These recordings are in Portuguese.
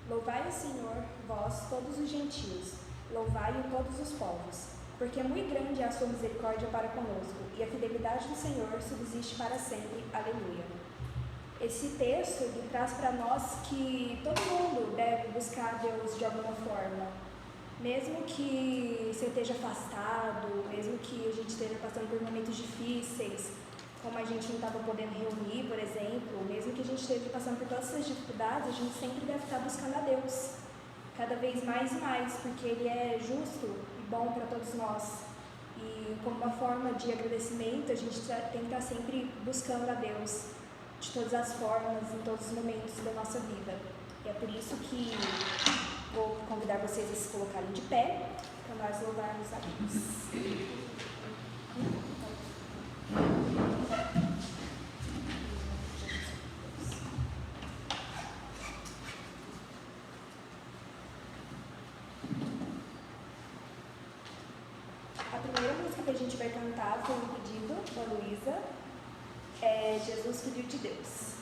Louvai o Senhor, vós, todos os gentios, louvai-o todos os povos, porque muito grande é a sua misericórdia para conosco, e a fidelidade do Senhor subsiste para sempre. Aleluia. Esse texto ele traz para nós que todo mundo deve buscar Deus de alguma forma, mesmo que você esteja afastado, mesmo que a gente esteja passando por momentos difíceis, como a gente não estava podendo reunir, por exemplo, mesmo que a gente esteja passando por todas essas dificuldades, a gente sempre deve estar buscando a Deus, cada vez mais e mais, porque Ele é justo e bom para todos nós. E como uma forma de agradecimento, a gente tem que estar sempre buscando a Deus, de todas as formas, em todos os momentos da nossa vida. E é por isso que vou convidar vocês a se colocarem de pé, para nós louvarmos a Deus. A primeira música que a gente vai cantar foi um pedido da Luísa, é Jesus, Filho de Deus.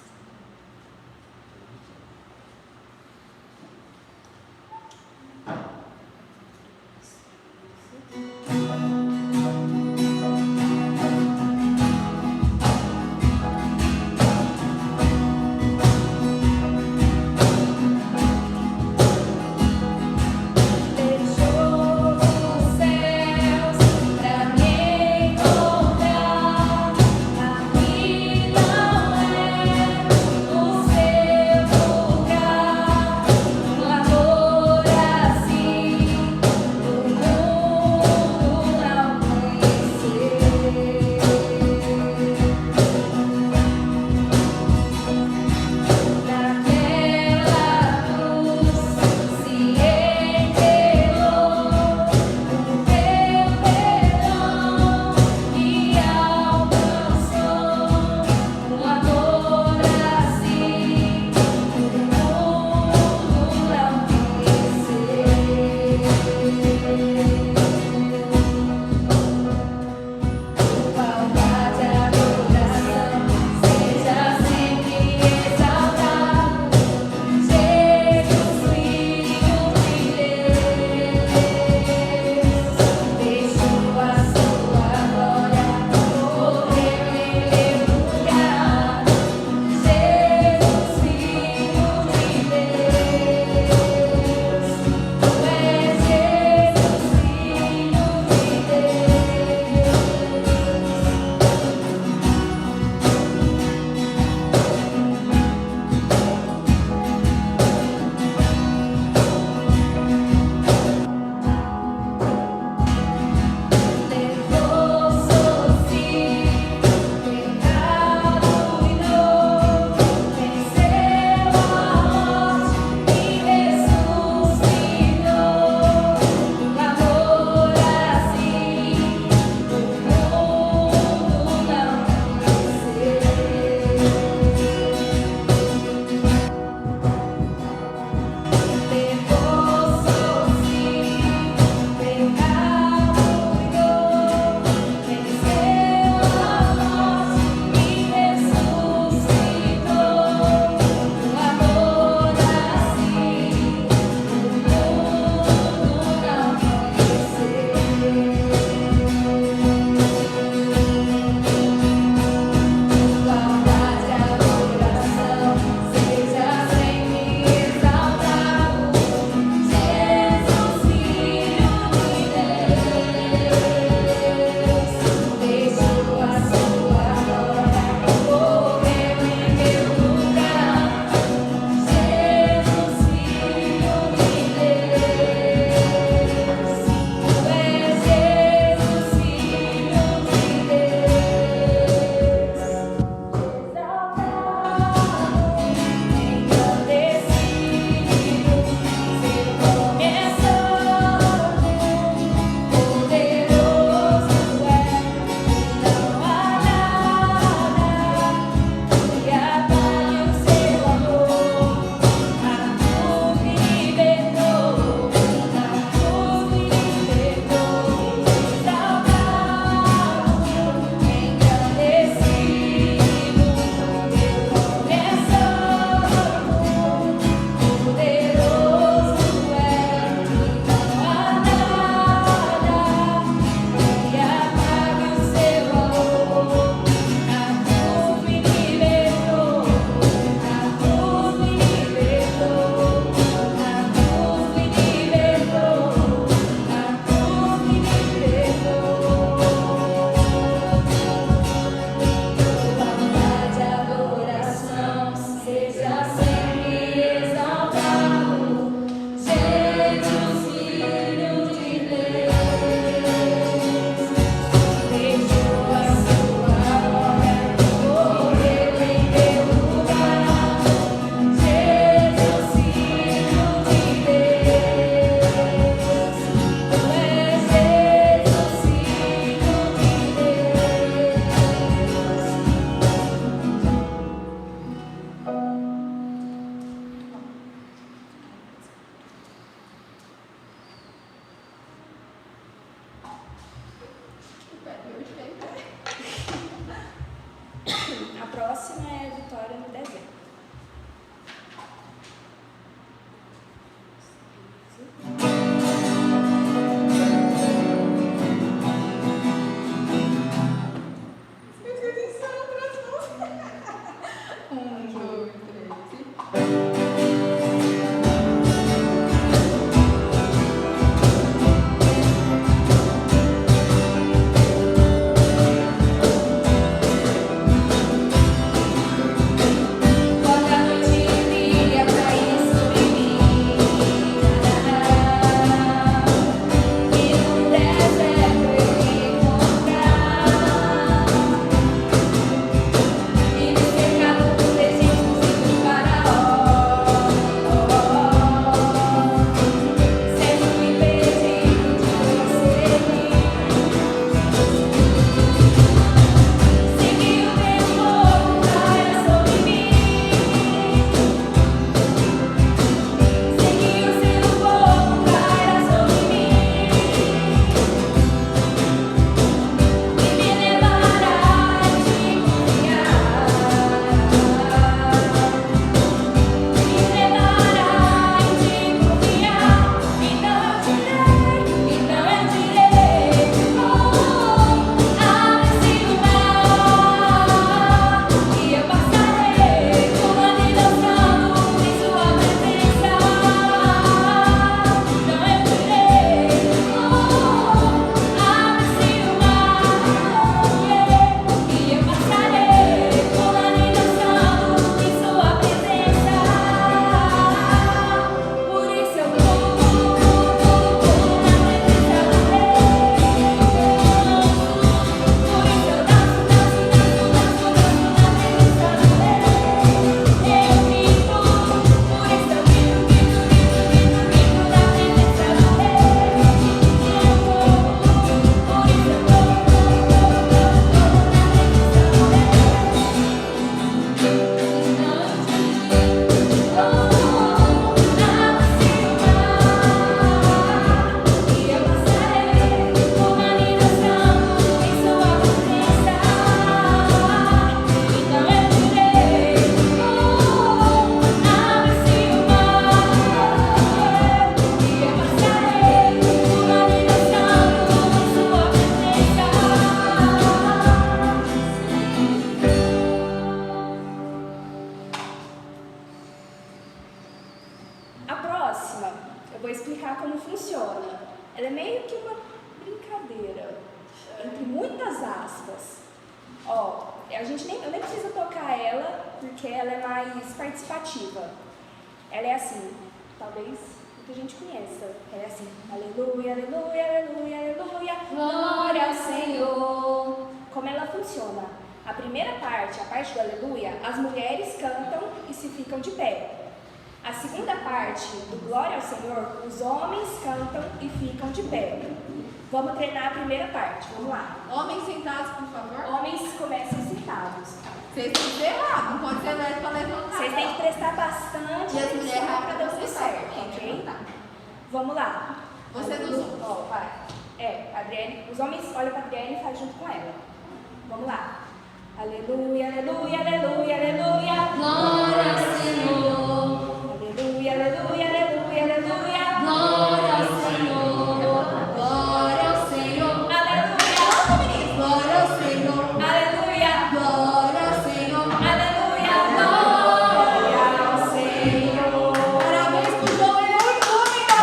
Aqui não é próxima, eu vou explicar como funciona. Ela é meio que uma brincadeira, entre muitas aspas. Ó, eu nem preciso tocar ela, porque ela é mais participativa. Ela é assim, talvez muita gente conheça. Ela é assim: aleluia, aleluia, aleluia, aleluia, glória ao Senhor. Como ela funciona? A primeira parte, a parte do aleluia, as mulheres cantam e se ficam de pé. A segunda parte, do glória ao Senhor, os homens cantam e ficam de pé. Vamos treinar a primeira parte, vamos lá. Homens sentados, por favor. Homens começam sentados. Vocês têm que ser errado, não pode ser leve para levantar. Vocês têm que prestar bastante E as mulheres atenção para dar tudo rápido certo, ok? Vamos lá. Você dos homens. Ó, vai. Adriane, os homens olham para a Adriane e fazem junto com ela. Vamos lá. Aleluia, aleluia, aleluia, aleluia. Glória ao Senhor. Aleluia, aleluia, aleluia, aleluia. Glória ao Senhor. Glória ao Senhor. Aleluia. Glória ao Senhor. Aleluia. Glória ao Senhor. Aleluia. Glória ao Senhor. Parabéns pro João e o nome da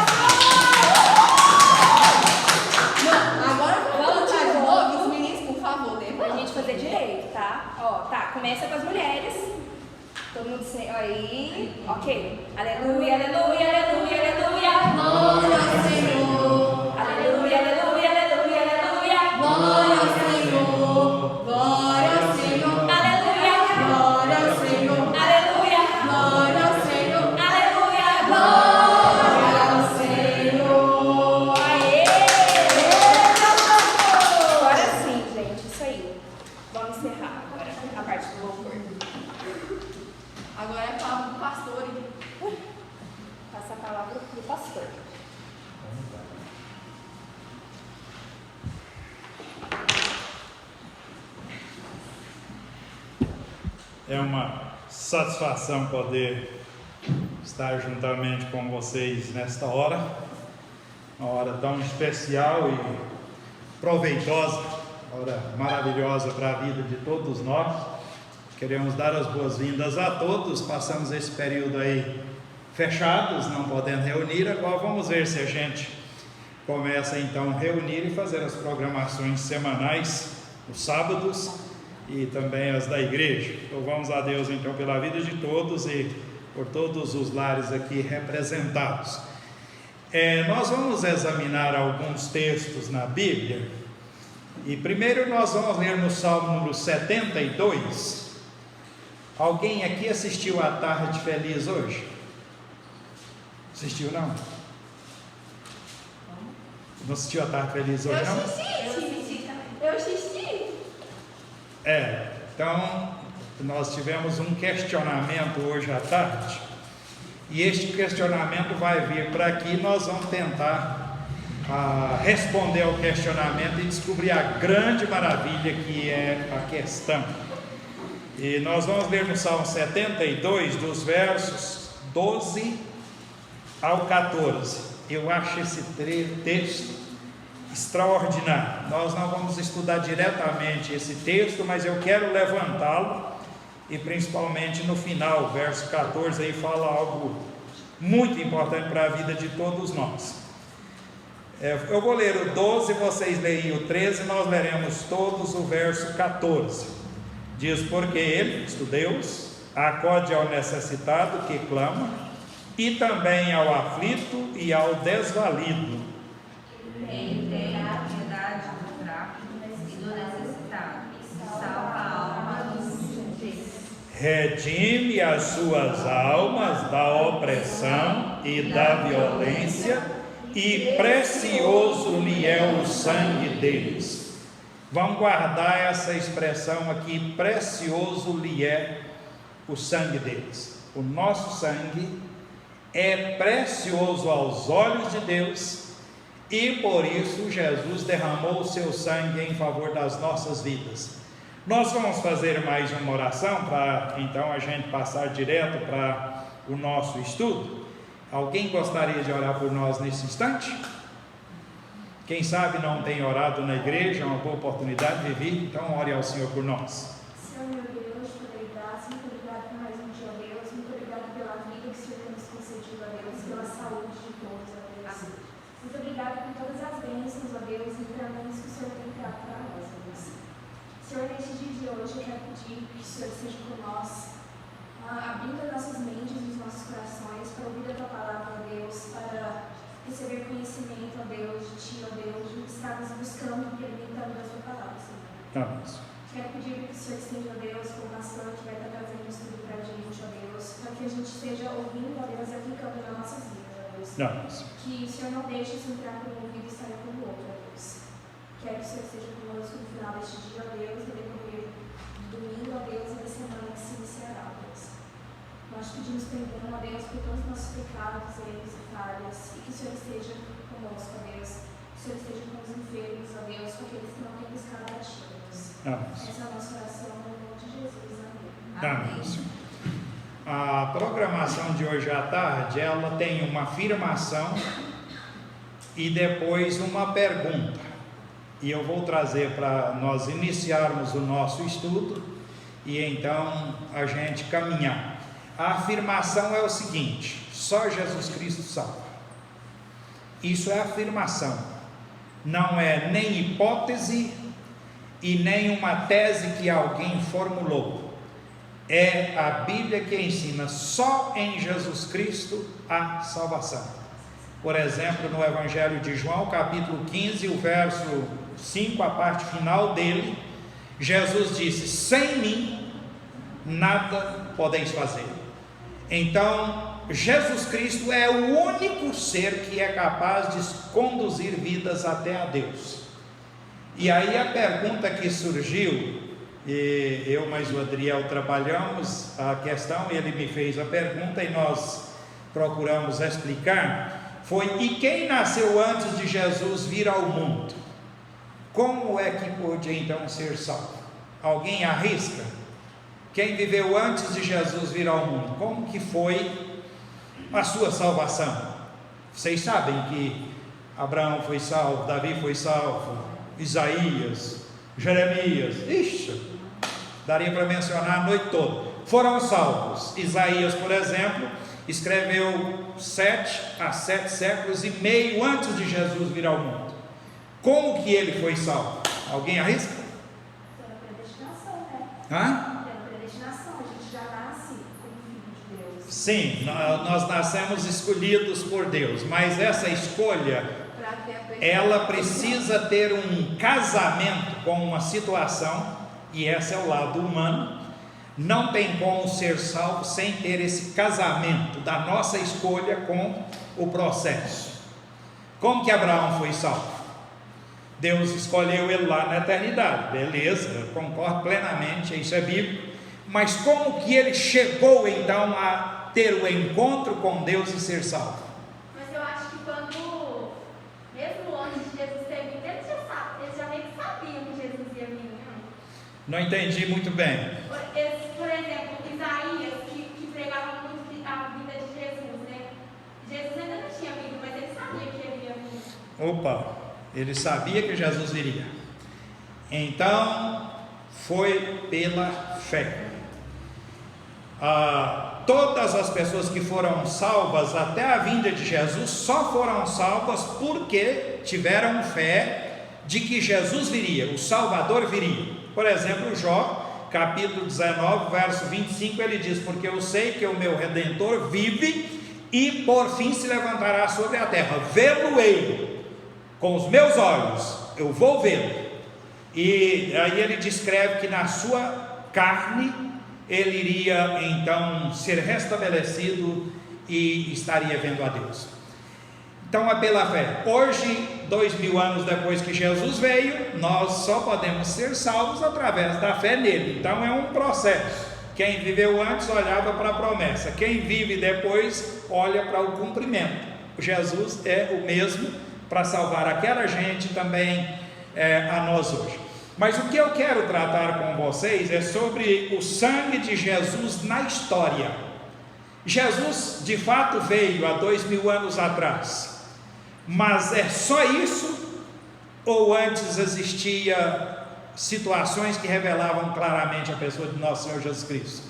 Agora vamos cantar de novo. Os meninos, por favor, Pra gente fazer direito, tá? Ó, tá, começa com as mulheres. Todo mundo aí, ok. Aleluia, aleluia, aleluia, aleluia. Glória ao Senhor. Aleluia, aleluia, aleluia, aleluia. Glória ao Senhor. Glória ao Senhor. Aleluia. Glória ao Senhor. Aleluia. Glória ao Senhor. Aleluia. Glória ao Senhor. Aê! Agora sim, gente, isso aí. Vamos encerrar agora a parte do louvor. Agora é a palavra do pastor. Passa a palavra pro pastor. É uma satisfação poder estar juntamente com vocês nesta hora, uma hora tão especial e proveitosa, hora maravilhosa para a vida de todos nós. Queremos dar as boas-vindas a todos. Passamos esse período aí fechados, não podendo reunir. Agora vamos ver se a gente começa então a reunir e fazer as programações semanais, os sábados e também as da igreja. Louvamos a Deus então pela vida de todos e por todos os lares aqui representados. Nós vamos examinar alguns textos na Bíblia e primeiro nós vamos ler no Salmo número 72. Alguém aqui assistiu a Tarde Feliz hoje? Assistiu não? Não assistiu a Tarde Feliz hoje não? Eu assisti. Então nós tivemos um questionamento hoje à tarde e este questionamento vai vir para aqui. Nós vamos tentar responder ao questionamento e descobrir a grande maravilha que é a questão. E nós vamos ler no Salmo 72, dos versos 12 ao 14. Eu acho esse texto extraordinário. Nós não vamos estudar diretamente esse texto, mas eu quero levantá-lo e principalmente no final, verso 14, aí fala algo muito importante para a vida de todos nós. Eu vou ler o 12, vocês leem o 13, nós leremos todos o verso 14. Diz: porque ele, isto Deus, acode ao necessitado que clama, e também ao aflito e ao desvalido. Tem a piedade do fraco e do necessitado, salva a alma dos injustos. Redime as suas almas da opressão e da violência, e precioso lhe é o sangue deles. Vamos guardar essa expressão aqui: precioso lhe é o sangue deles. O nosso sangue é precioso aos olhos de Deus e por isso Jesus derramou o seu sangue em favor das nossas vidas. Nós vamos fazer mais uma oração para então a gente passar direto para o nosso estudo. Alguém gostaria de orar por nós nesse instante? Quem sabe não tem orado na igreja, é uma boa oportunidade de vir, então ore ao Senhor por nós. Senhor meu Deus, te dei graça, muito obrigado por mais um dia, Deus. Muito obrigado pela vida que o Senhor tem nos concedido, a Deus, pela saúde. neste dia de hoje, eu quero pedir que o Senhor esteja com nós, abrindo as nossas mentes e os nossos corações para ouvir a Tua palavra, ó Deus, para receber conhecimento, ó Deus, de Ti, ó Deus, de estarmos buscando e alimentando a Tua palavra, Senhor. Quero pedir que o Senhor esteja, ó Deus, com a nação que vai estar trazendo estudo para a gente, ó Deus, para que a gente esteja ouvindo, ó Deus, e aplicando nas nossas vidas, ó Deus. Que o Senhor não deixe isso entrar por um ouvido e sair pelo outro, ó Deus. Quero que o Senhor esteja conosco no final deste dia, ó Deus, e decorrer do domingo, ó Deus, e da semana que se iniciará, ó Deus. Nós pedimos perdão, ó Deus, por todos os nossos pecados, erros e falhas, e que o Senhor esteja conosco, ó Deus. Que o Senhor esteja com os enfermos, ó Deus, com aqueles que não têm buscado a Ti, ó Deus. Essa é a nossa oração, no nome de Jesus. Amém. A programação de hoje à tarde, ela tem uma afirmação e depois uma pergunta. E eu vou trazer para nós iniciarmos o nosso estudo e então a gente caminhar. A afirmação é o seguinte: só Jesus Cristo salva. Isso é afirmação, não é nem hipótese e nem uma tese que alguém formulou. É a Bíblia que ensina só em Jesus Cristo a salvação. Por exemplo, no Evangelho de João, capítulo 15, o verso 5, a parte final dele, Jesus disse: sem mim nada podeis fazer. Então, Jesus Cristo é o único ser que é capaz de conduzir vidas até a Deus. E aí a pergunta que surgiu, e eu mais o Adriel trabalhamos a questão, ele me fez a pergunta e nós procuramos explicar, foi: e quem nasceu antes de Jesus vir ao mundo? Como é que pôde então ser salvo? Alguém arrisca? Quem viveu antes de Jesus vir ao mundo, como que foi a sua salvação? Vocês sabem que Abraão foi salvo, Davi foi salvo, Isaías, Jeremias, daria para mencionar a noite toda, foram salvos. Isaías, por exemplo, escreveu 7 a 7 séculos e meio antes de Jesus vir ao mundo. Como que ele foi salvo? Alguém arrisca? Pela predestinação, né? Hã? Pela predestinação, a gente já nasce como filho de Deus. Sim, nós nascemos escolhidos por Deus, mas essa escolha, ela precisa ter um casamento com uma situação, e esse é o lado humano. Não tem como ser salvo sem ter esse casamento da nossa escolha com o processo. Como que Abraão foi salvo? Deus escolheu ele lá na eternidade, beleza, eu concordo plenamente, isso é bíblico. Mas como que ele chegou então a ter o encontro com Deus e ser salvo? Mas eu acho que quando, mesmo antes de Jesus ter vindo, eles já meio que sabiam que Jesus ia vir. Não entendi muito bem. Por exemplo, Isaías, que pregava muito a vida de Jesus, né? Jesus ainda não tinha vindo, mas ele sabia que ele ia vir. Opa, ele sabia que Jesus viria. Então, foi pela fé. Todas as pessoas que foram salvas até a vinda de Jesus só foram salvas porque tiveram fé de que Jesus viria, o Salvador viria. Por exemplo, Jó, capítulo 19, verso 25, ele diz: porque eu sei que o meu Redentor vive e por fim se levantará sobre a terra, vê-lo-ei com os meus olhos, eu vou vê-lo. E aí ele descreve que na sua carne ele iria então ser restabelecido e estaria vendo a Deus. Então é pela fé. Hoje, 2000 anos depois que Jesus veio, nós só podemos ser salvos através da fé nele. Então é um processo. Quem viveu antes olhava para a promessa, quem vive depois olha para o cumprimento. Jesus é o mesmo para salvar aquela gente, também a nós hoje. Mas o que eu quero tratar com vocês é sobre o sangue de Jesus na história. Jesus de fato veio há 2000 anos atrás, mas é só isso? Ou antes existia situações que revelavam claramente a pessoa de nosso Senhor Jesus Cristo?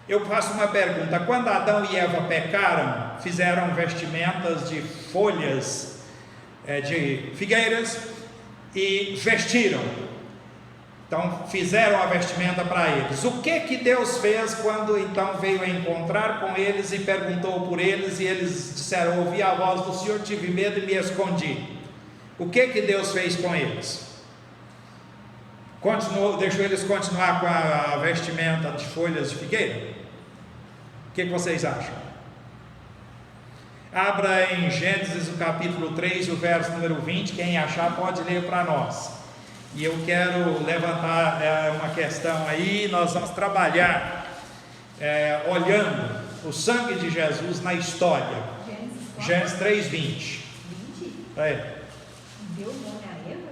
Eu faço uma pergunta: quando Adão e Eva pecaram, fizeram vestimentas de folhas de figueiras e vestiram. Então fizeram a vestimenta para eles. O que Deus fez quando então veio a encontrar com eles e perguntou por eles, e eles disseram: ouvi a voz do Senhor, tive medo e me escondi. O que Deus fez com eles? Deixou eles continuar com a vestimenta de folhas de figueira? O que vocês acham? Abra em Gênesis o capítulo 3, o verso número 20, quem achar pode ler para nós. E eu quero levantar uma questão aí, nós vamos trabalhar olhando o sangue de Jesus na história. Gênesis 3, 20. Deu nome a Eva?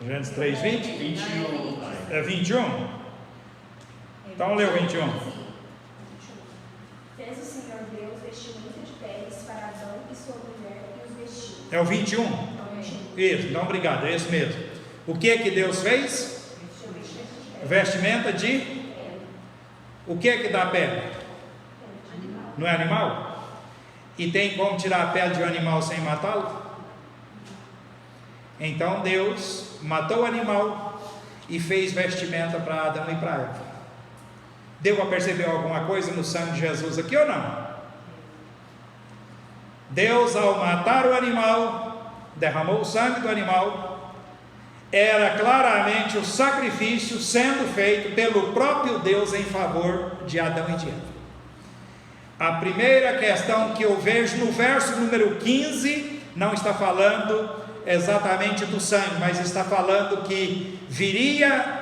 Gênesis 3, 20? 21. É 21? Então lê o 21. Fez o Senhor Deus vestimenta de peles para Adão e sua mulher e os vestiu. É o 21? Isso, então obrigado, é isso mesmo. O que Deus fez? Vestimenta de? O que dá pele? Não é animal? E tem como tirar a pele de um animal sem matá-lo? Então Deus matou o animal e fez vestimenta para Adão e para Eva. Deu para perceber alguma coisa no sangue de Jesus aqui ou não? Deus, ao matar o animal, derramou o sangue do animal, era claramente o sacrifício sendo feito pelo próprio Deus em favor de Adão e de Eva. A primeira questão que eu vejo no verso número 15, não está falando exatamente do sangue, mas está falando que viria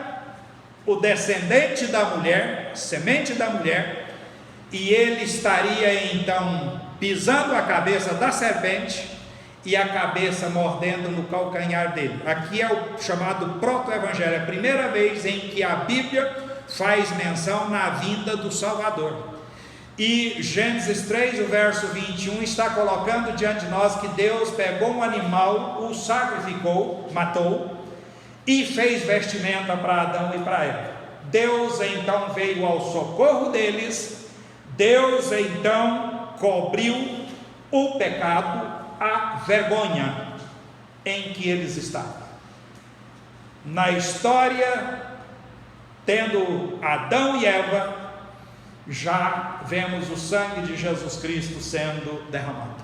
o descendente da mulher, semente da mulher, e ele estaria então pisando a cabeça da serpente e a cabeça mordendo no calcanhar dele. Aqui é o chamado proto-evangelho, é a primeira vez em que a Bíblia faz menção na vinda do Salvador. E Gênesis 3, o verso 21, está colocando diante de nós que Deus pegou um animal, o sacrificou, matou, e fez vestimenta para Adão e para Eva. Deus então veio ao socorro deles, Deus então cobriu o pecado, a vergonha em que eles estavam. Na história, tendo Adão e Eva, já vemos o sangue de Jesus Cristo sendo derramado.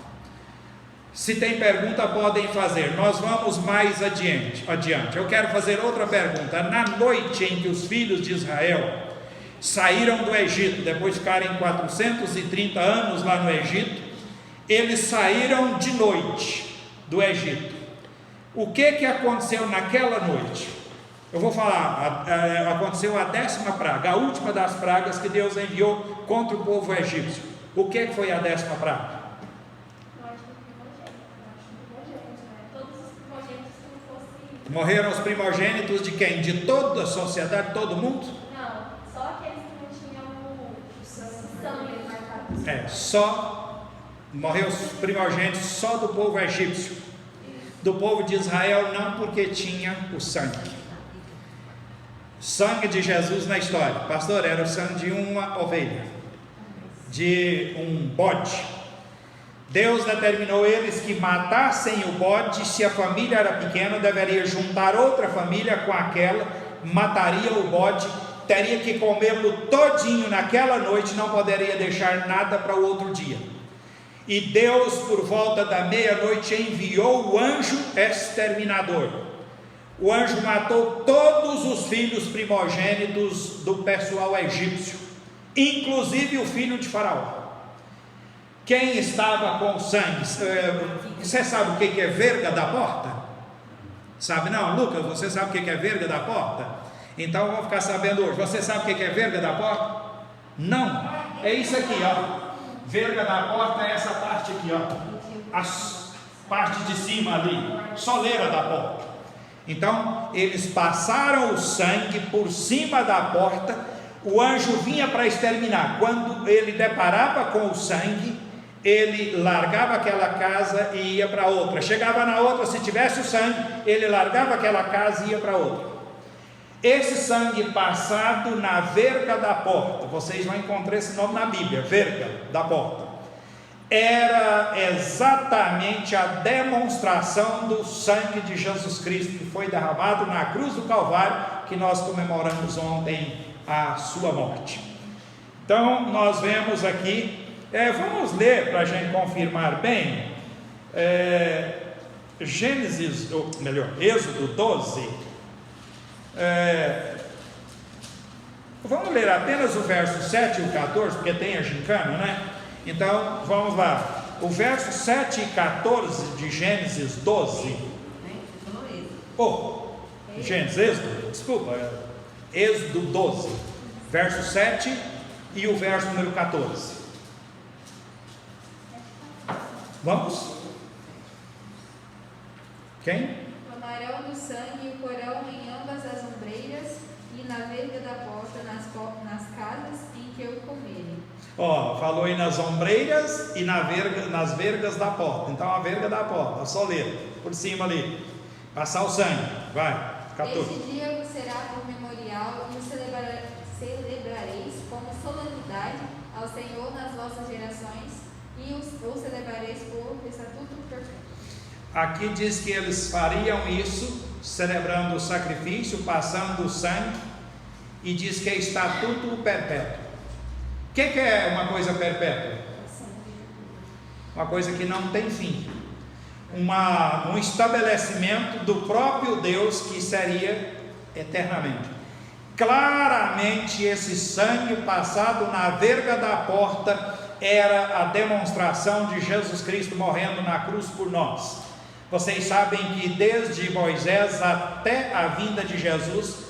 Se tem pergunta, podem fazer. Nós vamos mais adiante. Eu quero fazer outra pergunta. Na noite em que os filhos de Israel saíram do Egito, depois de ficarem 430 anos lá no Egito, eles saíram de noite do Egito. O que aconteceu naquela noite? Eu vou falar, aconteceu a 10ª praga, a última das pragas que Deus enviou contra o povo egípcio. O que foi a 10ª praga? Morreram os primogênitos de quem? De toda a sociedade, todo mundo? Não, só aqueles que não tinham o sangue. Só morreu os primogênitos só do povo egípcio. Do povo de Israel não, porque tinha o sangue. Sangue de Jesus na história, pastor, era o sangue de uma ovelha, de um bode. Deus determinou eles que matassem o bode. Se a família era pequena, deveria juntar outra família com aquela, mataria o bode, teria que comê-lo todinho naquela noite, não poderia deixar nada para o outro dia. E Deus, por volta da meia-noite, enviou o anjo exterminador. O anjo matou todos os filhos primogênitos do pessoal egípcio, inclusive o filho de Faraó. Quem estava com sangue? Você sabe o que é verga da porta? Sabe não, Lucas? Você sabe o que é verga da porta? Então vamos ficar sabendo hoje. Você sabe o que é verga da porta? Não, é isso aqui, ó. Verga da porta é essa parte aqui, ó. A parte de cima ali, soleira da porta. Então eles passaram o sangue por cima da porta. O anjo vinha para exterminar. Quando ele deparava com o sangue, ele largava aquela casa e ia para outra. Chegava na outra, se tivesse o sangue, ele largava aquela casa e ia para outra. Esse sangue passado na verga da porta, vocês vão encontrar esse nome na Bíblia, verga da porta. era exatamente a demonstração do sangue de Jesus Cristo que foi derramado na cruz do Calvário, que nós comemoramos ontem a sua morte. Então nós vemos aqui, vamos ler para a gente confirmar bem, Êxodo 12, vamos ler apenas o verso 7 e o 14, porque tem a gincana, né? Então, vamos lá, o verso 7 e 14 de Gênesis 12, Êxodo 12, verso 7 e o verso número 14, vamos? Quem? Tomarão do sangue e o porão em ambas as ombreiras e na verga da porta nas casas em que eu comerem. Falou aí nas ombreiras e nas vergas da porta. Então a verga da porta, a soleira, por cima ali, passar o sangue, vai, 14. Este dia vos será por memorial e o celebrareis como solenidade ao Senhor nas vossas gerações e o celebrareis por estatuto perpétuo. Aqui diz que eles fariam isso, celebrando o sacrifício, passando o sangue, e diz que é estatuto perpétuo. O que é uma coisa perpétua? Uma coisa que não tem fim, um estabelecimento do próprio Deus que seria eternamente. Claramente esse sangue passado na verga da porta era a demonstração de Jesus Cristo morrendo na cruz por nós. Vocês sabem que desde Moisés até a vinda de Jesus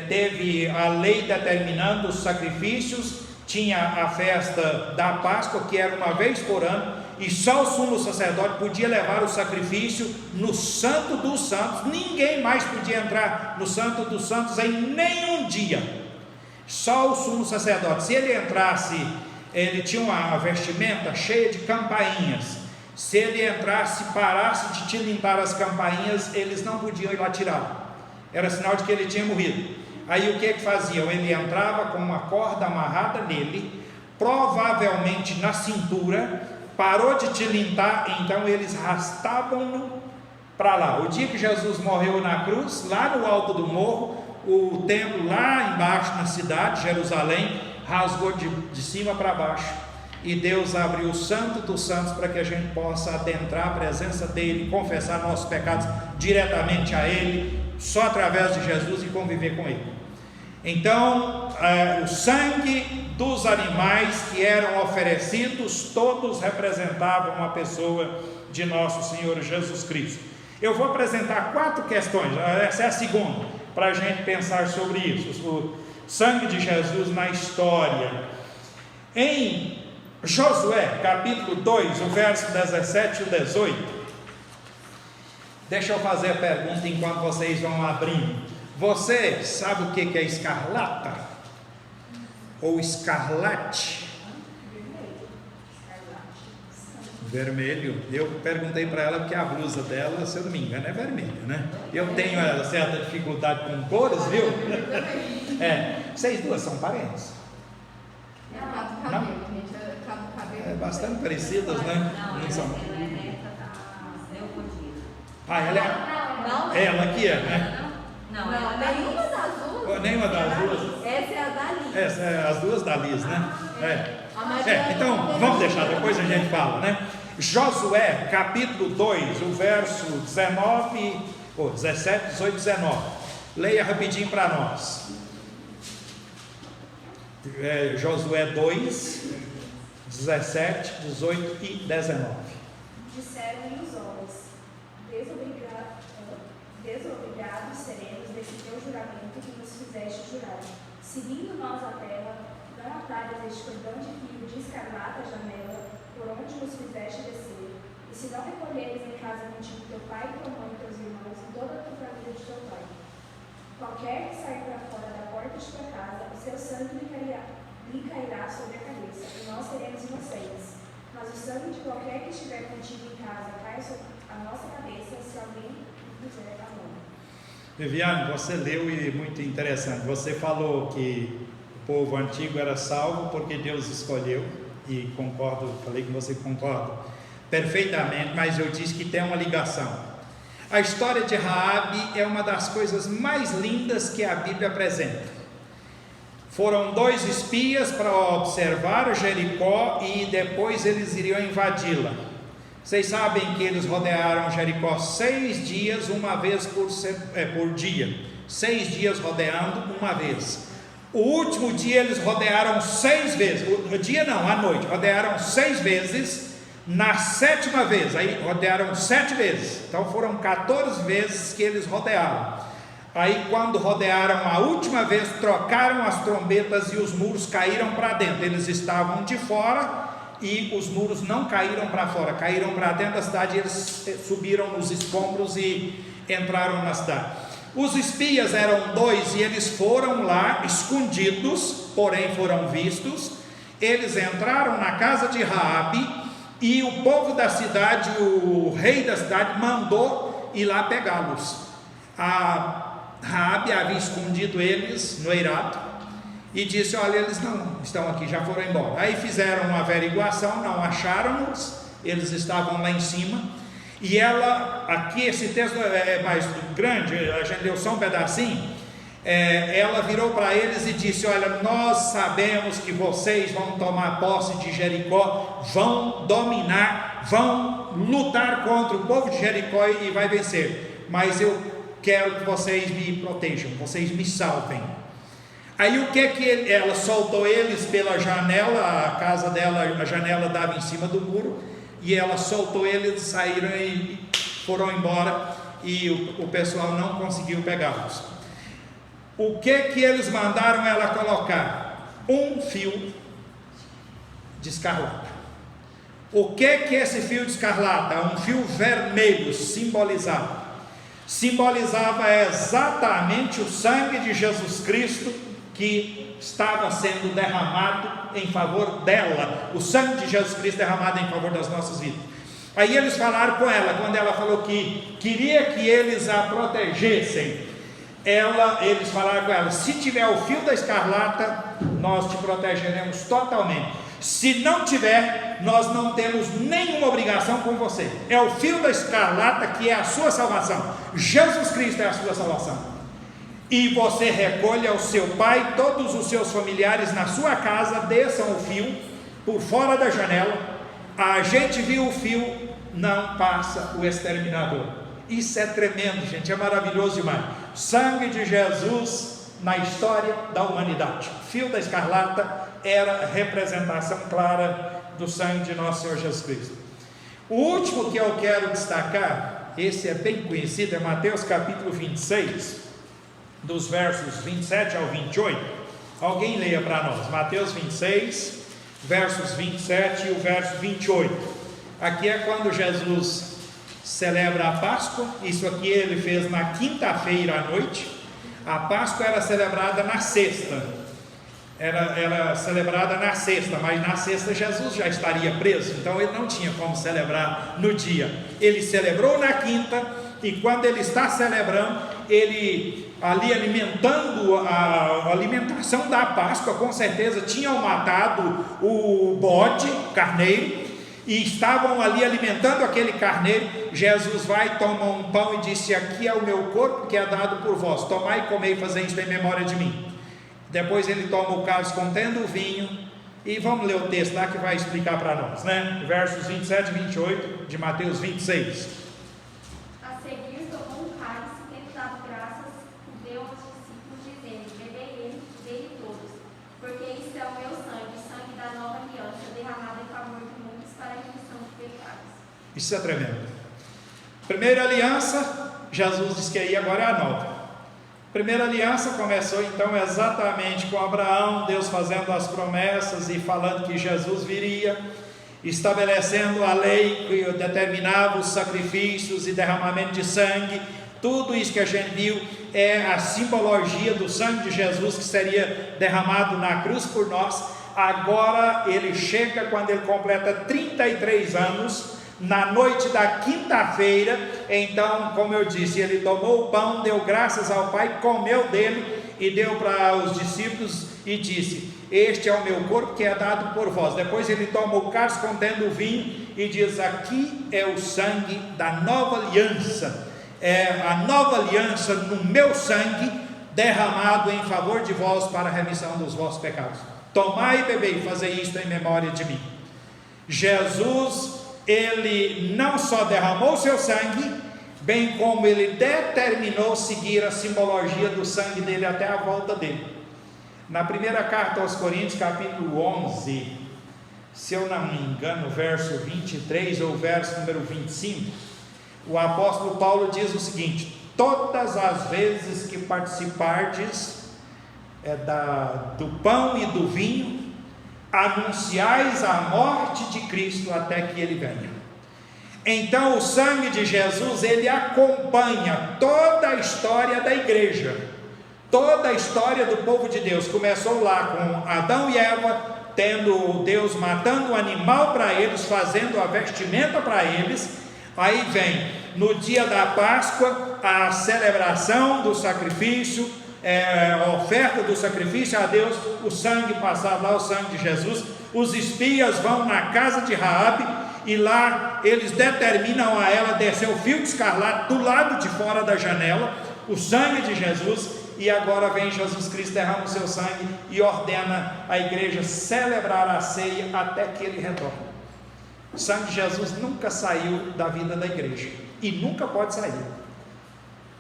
teve a lei determinando os sacrifícios. Tinha a festa da Páscoa, que era uma vez por ano, e só o sumo sacerdote podia levar o sacrifício no Santo dos Santos. Ninguém mais podia entrar no Santo dos Santos em nenhum dia, só o sumo sacerdote. Se ele entrasse, ele tinha uma vestimenta cheia de campainhas. Se ele entrasse, parasse de tilintar as campainhas, eles não podiam ir lá tirá-lo, era sinal de que ele tinha morrido. Aí o que faziam? Ele entrava com uma corda amarrada nele, provavelmente na cintura, parou de tilintar, então eles arrastavam-no para lá. O dia que Jesus morreu na cruz, lá no alto do morro, o templo lá embaixo na cidade, Jerusalém, rasgou de cima para baixo, e Deus abriu o Santo dos Santos para que a gente possa adentrar a presença dele, confessar nossos pecados diretamente a ele, só através de Jesus, e conviver com ele. Então o sangue dos animais que eram oferecidos, todos representavam a pessoa de nosso Senhor Jesus Cristo. Eu vou apresentar 4 questões, essa é a segunda, para a gente pensar sobre isso, o sangue de Jesus na história. Em Josué capítulo 2, o verso 17 e 18, deixa eu fazer a pergunta enquanto vocês vão abrindo. Você sabe o que é escarlata? Ou escarlate? Vermelho. Eu perguntei para ela porque a blusa dela, se eu não me engano, é vermelha, né? Eu tenho certa dificuldade com cores, viu? Vocês duas são parentes? Não? Bastante parecidas, né? Não são. Ela é neta da Leopoldina. Ela é? Ela aqui é, né? Não, nenhuma das duas. Nenhuma das duas? Essa é a da Liz. Essa é as duas da Liz, né? Então, Então, vamos deixar, depois a gente fala, né? Josué, capítulo 2, o verso 17, 18, 19. Leia rapidinho para nós. Josué 2, 17, 18 e 19. Disseram-lhe os homens: desobrigados seremos desse teu juramento que nos fizeste jurar. Seguindo nós a terra, não atalhas este cordão de fio de escarlata janela, por onde nos fizeste descer. E se não recolheres em casa contigo teu pai, tua mãe, teus irmãos e toda a tua família de teu pai, qualquer que sair para fora da porta de tua casa, o seu sangue lhe cairá sobre a cabeça, e nós seremos inocentes. Mas o sangue de qualquer que estiver contigo em casa cai sobre a nossa cabeça, se alguém fizer a mão. Viviane, você leu e muito interessante. Você falou que o povo antigo era salvo porque Deus escolheu, e concordo, falei que você concorda perfeitamente, mas eu disse que tem uma ligação. A história de Raabe é uma das coisas mais lindas que a Bíblia apresenta. Foram 2 espias para observar Jericó e depois eles iriam invadi-la. Vocês sabem que eles rodearam Jericó 6 dias, uma vez por dia. 6 dias rodeando uma vez. O último dia eles rodearam 6 vezes. O dia não, a noite. Rodearam 6 vezes. Na 7ª vez, aí rodearam 7 vezes. Então foram 14 vezes que eles rodearam. Aí quando rodearam a última vez, trocaram as trombetas e os muros caíram para dentro. Eles estavam de fora e os muros não caíram para fora, caíram para dentro da cidade. Eles subiram nos escombros e entraram na cidade. Os espias eram 2 e eles foram lá escondidos, porém foram vistos. Eles entraram na casa de Raabe e o povo da cidade, o rei da cidade, mandou ir lá pegá-los. A Raabe havia escondido eles no eirado e disse: olha, eles não estão aqui, já foram embora. Aí fizeram uma averiguação, não acharam-nos, eles estavam lá em cima. E ela, aqui esse texto é mais grande, a gente deu só um pedacinho. Ela virou para eles e disse: olha, nós sabemos que vocês vão tomar posse de Jericó, vão dominar, vão lutar contra o povo de Jericó e vai vencer, mas eu quero que vocês me protejam, vocês me salvem. Aí o que ela soltou eles pela janela, a casa dela, a janela dava em cima do muro, e ela soltou eles, saíram e foram embora, e o pessoal não conseguiu pegá-los. O que eles mandaram ela colocar? Um fio de escarlata. O que esse fio de escarlata? Um fio vermelho simbolizava exatamente o sangue de Jesus Cristo que estava sendo derramado em favor dela, o sangue de Jesus Cristo derramado em favor das nossas vidas. Aí eles falaram com ela, quando ela falou que queria que eles a protegessem, eles falaram com ela: se tiver o fio da escarlata, nós te protegeremos totalmente. Se não tiver, nós não temos nenhuma obrigação com você. É o fio da escarlata que é a sua salvação. Jesus Cristo é a sua salvação. E você recolha o seu pai, todos os seus familiares na sua casa, desçam o fio por fora da janela. A gente viu o fio, não passa o exterminador. Isso é tremendo, gente, é maravilhoso demais. Sangue de Jesus na história da humanidade. O fio da escarlata era a representação clara do sangue de nosso Senhor Jesus Cristo. O último que eu quero destacar, esse é bem conhecido, é Mateus capítulo 26, dos versos 27 ao 28. Alguém leia para nós, Mateus 26, versos 27 e o verso 28. Aqui é quando Jesus celebra a Páscoa. Isso aqui ele fez na quinta-feira à noite. A Páscoa era celebrada na sexta. Era celebrada na sexta, mas na sexta Jesus já estaria preso, então ele não tinha como celebrar no dia. Ele celebrou na quinta, e quando ele está celebrando, ele ali alimentando a alimentação da Páscoa, com certeza tinham matado o bode, o carneiro, e estavam ali alimentando aquele carneiro. Jesus vai, toma um pão e disse: aqui é o meu corpo que é dado por vós, tomai e comei e fazei isto em memória de mim. Depois ele toma o cálice contendo o vinho, e vamos ler o texto lá que vai explicar para nós, né? Versos 27 e 28 de Mateus 26. A seguir tomou um cálice, tendo dado graças, deu aos discípulos, dizendo: bebei dele todos, porque isto é o meu sangue, sangue da nova aliança, derramado em favor de muitos para a remissão de pecados. Isso é tremendo. Primeira aliança, Jesus disse que aí agora é a nova. Primeira aliança começou então exatamente com Abraão, Deus fazendo as promessas e falando que Jesus viria, estabelecendo a lei que determinava os sacrifícios e derramamento de sangue. Tudo isso que a gente viu é a simbologia do sangue de Jesus que seria derramado na cruz por nós. Agora ele chega quando ele completa 33 anos, na noite da quinta-feira. Então, como eu disse, ele tomou o pão, deu graças ao Pai, comeu dele e deu para os discípulos, e disse: este é o meu corpo que é dado por vós. Depois ele toma o cálice contendo o vinho e diz: aqui é o sangue da nova aliança, é a nova aliança no meu sangue, derramado em favor de vós para a remissão dos vossos pecados. Tomai e bebei, fazei isto em memória de mim. Jesus, ele não só derramou o seu sangue, bem como ele determinou seguir a simbologia do sangue dele até a volta dele. Na primeira carta aos Coríntios, capítulo 11, se eu não me engano, verso 23 ou verso número 25, o apóstolo Paulo diz o seguinte: todas as vezes que participardes do pão e do vinho, anunciais a morte de Cristo até que ele venha. Então o sangue de Jesus, ele acompanha toda a história da igreja, toda a história do povo de Deus. Começou lá com Adão e Eva, tendo Deus matando um animal para eles, fazendo a vestimenta para eles. Aí vem no dia da Páscoa a celebração do sacrifício, a oferta do sacrifício a Deus, o sangue passado lá, o sangue de Jesus. Os espias vão na casa de Raabe e lá eles determinam a ela descer o fio de escarlate do lado de fora da janela, o sangue de Jesus. E agora vem Jesus Cristo, derrama o seu sangue e ordena a igreja celebrar a ceia até que ele retorne. O sangue de Jesus nunca saiu da vida da igreja e nunca pode sair.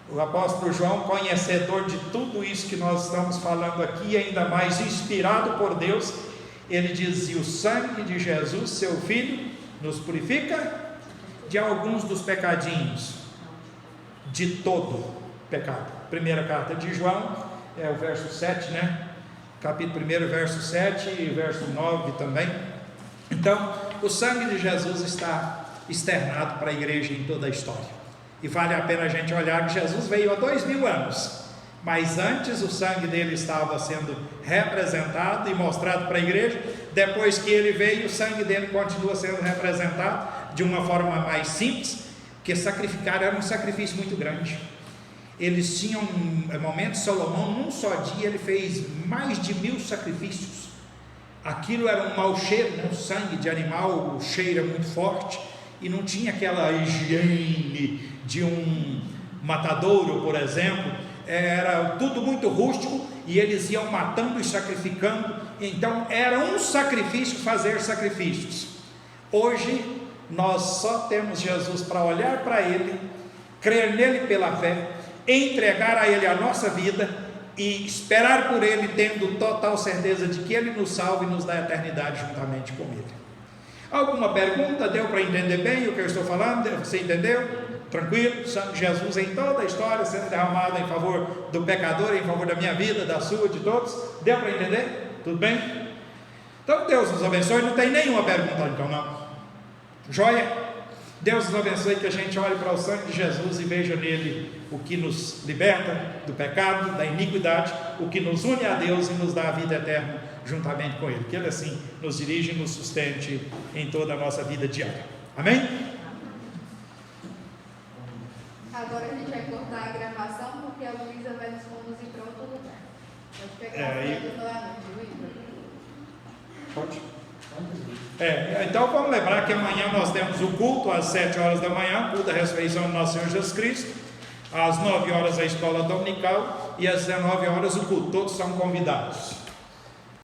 O apóstolo João, conhecedor de tudo isso que nós estamos falando aqui, ainda mais inspirado por Deus, ele dizia: o sangue de Jesus, seu filho, nos purifica de alguns dos pecadinhos, de todo pecado. Primeira carta de João, o verso 7, capítulo 1, verso 7 e verso 9 também. Então, o sangue de Jesus está externado para a igreja em toda a história, e vale a pena a gente olhar que Jesus veio há 2000 anos, mas antes o sangue dele estava sendo representado e mostrado para a igreja. Depois que ele veio, o sangue dele continua sendo representado de uma forma mais simples, porque sacrificar era um sacrifício muito grande. Eles tinham momentos, Salomão num só dia ele fez mais de 1000 sacrifícios. Aquilo era um mau cheiro, o sangue de animal cheira muito forte, e não tinha aquela higiene de um matadouro, por exemplo. Era tudo muito rústico, e eles iam matando e sacrificando. Então era um sacrifício fazer sacrifícios. Hoje nós só temos Jesus para olhar para ele, crer nele pela fé, entregar a ele a nossa vida e esperar por ele, tendo total certeza de que ele nos salva e nos dá a eternidade juntamente com ele. Alguma pergunta? Deu para entender bem o que eu estou falando? Você entendeu? Tranquilo? Sangue de Jesus em toda a história sendo derramado em favor do pecador, em favor da minha vida, da sua, de todos. Deu para entender? Tudo bem? Então Deus nos abençoe. Não tem nenhuma pergunta então, não? Joia? Deus nos abençoe, que a gente olhe para o sangue de Jesus e veja nele o que nos liberta do pecado, da iniquidade, o que nos une a Deus e nos dá a vida eterna juntamente com ele. Que ele assim nos dirija e nos sustente em toda a nossa vida diária. Amém? Agora a gente vai cortar a gravação, porque a Luísa vai nos conduzir para outro lugar. Pode pegar as coisas lá no Luísa. Pode? Então vamos lembrar que amanhã nós temos o culto às 7 horas da manhã, culto da ressurreição do nosso Senhor Jesus Cristo. Às 9 horas a escola dominical e às 19 horas o culto. Todos são convidados.